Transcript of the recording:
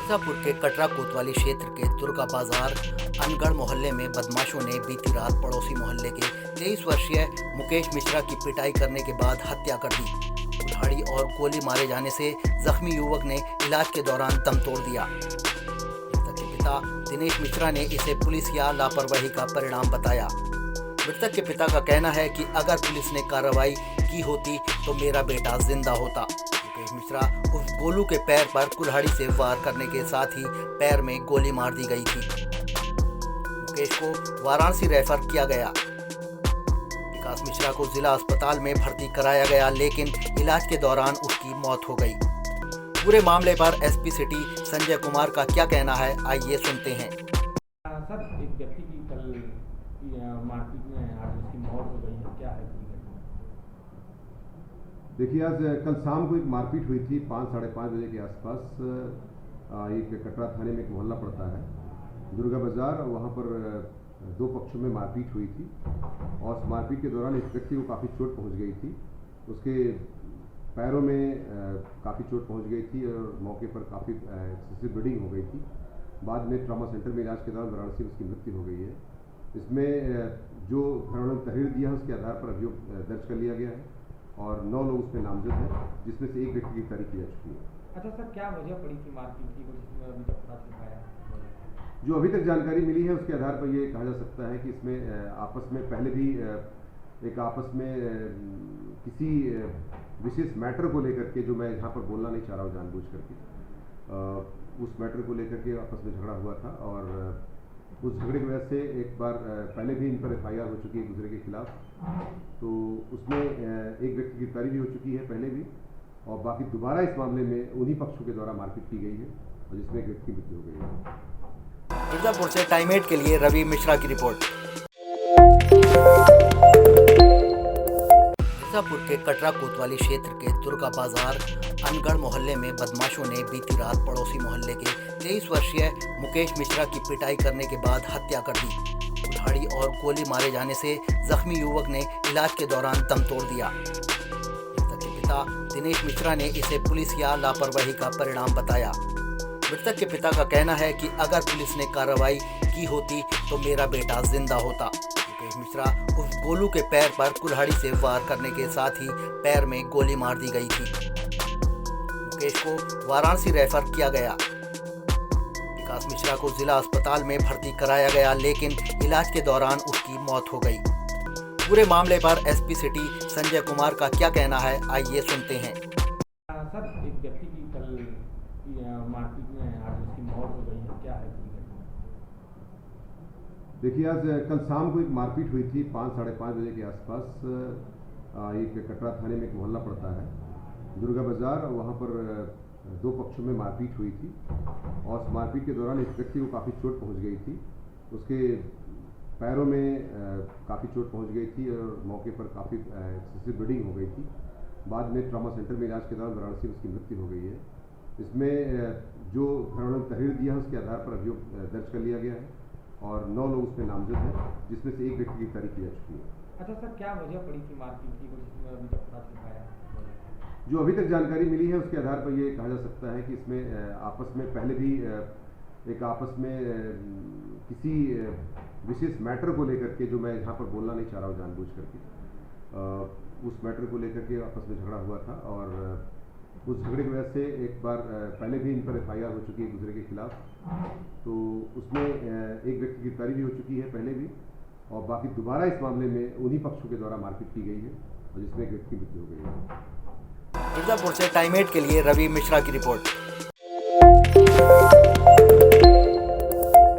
मिर्जापुर के कटरा कोतवाली क्षेत्र के दुर्गा बाजार अनगढ़ मोहल्ले में बदमाशों ने बीती रात पड़ोसी मोहल्ले के 23 वर्षीय मुकेश मिश्रा की पिटाई करने के बाद हत्या कर दी। कुल्हाड़ी और गोली मारे जाने से जख्मी युवक ने इलाज के दौरान दम तोड़ दिया। मृतक के पिता दिनेश मिश्रा ने इसे पुलिस या लापरवाही का परिणाम बताया। मृतक के पिता का कहना है कि अगर पुलिस ने कार्रवाई की होती तो मेरा बेटा जिंदा होता। मुकेश मिश्रा उस गोलू के पैर पर कुल्हाड़ी से वार करने के साथ ही पैर में गोली मार दी गई थी। मुकेश को वाराणसी रेफर किया गया। विकास मिश्रा को जिला अस्पताल में भर्ती कराया गया, लेकिन इलाज के दौरान उसकी मौत हो गई। पूरे मामले पर एसपी सिटी संजय कुमार का क्या कहना है, आइए सुनते हैं। सर, एक व्यक्ति की कल मारपीट में आज उसकी मौत हो गई है, क्या है? देखिए, आज कल शाम को एक मारपीट हुई थी 5-5:30 बजे के आसपास। एक कटरा थाने में एक मोहल्ला पड़ता है दुर्गा बाजार, वहाँ पर दो पक्षों में मारपीट हुई थी और उस मारपीट के दौरान एक व्यक्ति को काफ़ी चोट पहुँच गई थी। उसके पैरों में काफ़ी चोट पहुँच गई थी और मौके पर काफ़ी एक्सेसिव ब्लीडिंग हो गई थी। बाद में ट्रॉमा सेंटर में इलाज के दौरान वाराणसी में उसकी मृत्यु हो गई है। इसमें जो घरवालों ने तहरीर दिया है उसके आधार पर अभियोग दर्ज कर लिया गया है और 9 लोग उसमें नामजद हैं, जिसमें से एक व्यक्ति की गिरफ्तारी की जा चुकी है। अच्छा सर, क्या वजह पड़ी थी मारपीट की, कुछ अभी तक पता चल पाया? जो अभी तक जानकारी मिली है उसके आधार पर ये कहा जा सकता है कि इसमें आपस में पहले भी किसी विशेष मैटर को लेकर के, जो मैं यहाँ पर बोलना नहीं चाह रहा हूँ जानबूझ करके, उस मैटर को लेकर के आपस में झगड़ा हुआ था और उस झगड़े की वजह से एक बार पहले भी इन पर FIR हो चुकी है एक दूसरे के खिलाफ। तो उसमें एक व्यक्ति की गिरफ्तारी भी हो चुकी है पहले भी, और बाकी दोबारा इस मामले में उन्हीं पक्षों के द्वारा मारपीट की गई है और जिसमें एक व्यक्ति की मृत्यु हो गई है। मिर्जापुर से टाइम 8 के लिए रवि मिश्रा की रिपोर्ट। मिर्जापुर के कटरा कोतवाली क्षेत्र के दुर्गा बाजार अनगढ़ मोहल्ले में बदमाशों ने बीती रात पड़ोसी मोहल्ले के 23 वर्षीय मुकेश मिश्रा की पिटाई करने के बाद हत्या कर दी। कुल्हाड़ी और गोली मारे जाने से जख्मी युवक ने इलाज के दौरान दम तोड़ दिया। मृतक के पिता दिनेश मिश्रा ने इसे पुलिस या लापरवाही का परिणाम बताया। मृतक के पिता का कहना है कि अगर पुलिस ने कार्रवाई की होती तो मेरा बेटा जिंदा होता। मुकेश मिश्रा उस गोलू के पैर पर कुल्हाड़ी से वार करने के साथ ही पैर में गोली मार दी गई थी। मुकेश को वाराणसी रेफर किया गया। विकास मिश्रा को जिला अस्पताल में भर्ती कराया गया, लेकिन इलाज के दौरान उसकी मौत हो गई। पूरे मामले पर एसपी सिटी संजय कुमार का क्या कहना है, आइए सुनते हैं। सर, एक व्यक्ति की कल मारपीट में आज उसकी मौत हो गई है, क्या है? देखिए, आज कल शाम को एक मारपीट हुई थी 5-5:30 बजे के आसपास। एक कटरा थाने में एक मोहल्ला पड़ता है दुर्गा बाजार, वहाँ पर दो पक्षों में मारपीट हुई थी और उस मारपीट के दौरान एक व्यक्ति को काफ़ी चोट पहुँच गई थी। उसके पैरों में काफ़ी चोट पहुँच गई थी और मौके पर काफ़ी एक्सेसिव ब्लीडिंग हो गई थी। बाद में ट्रॉमा सेंटर में इलाज के दौरान वाराणसी में उसकी मृत्यु हो गई है। इसमें जो घरवालों ने तहरीर दिया है उसके आधार पर अभियोग दर्ज कर लिया गया है और 9 लोग उसमें नामजद हैं, जिसमें से एक व्यक्ति की गिरफ्तारी की जा चुकी है। अच्छा सर, क्या वजह पड़ी थी मारपीट की, कुछ अभी तक पता चल पाया? जो अभी तक जानकारी मिली है उसके आधार पर ये कहा जा सकता है कि इसमें आपस में पहले भी किसी विशेष मैटर को लेकर के, जो मैं यहाँ पर बोलना नहीं चाह रहा हूँ जानबूझ करके, उस मैटर को लेकर के आपस में झगड़ा हुआ था और उस झगड़े की वजह से एक बार पहले भी इन पर FIR हो चुकी है एक दूसरे के खिलाफ। तो उसमें एक व्यक्ति की गिरफ्तारी भी हो चुकी है पहले भी, और बाकी दोबारा इस मामले में उन्हीं पक्षों के द्वारा मारपीट की गई है और जिसमें एक व्यक्ति की मृत्यु हो गई है। मिर्जापुर से टाइम 8 के लिए रवि मिश्रा की रिपोर्ट।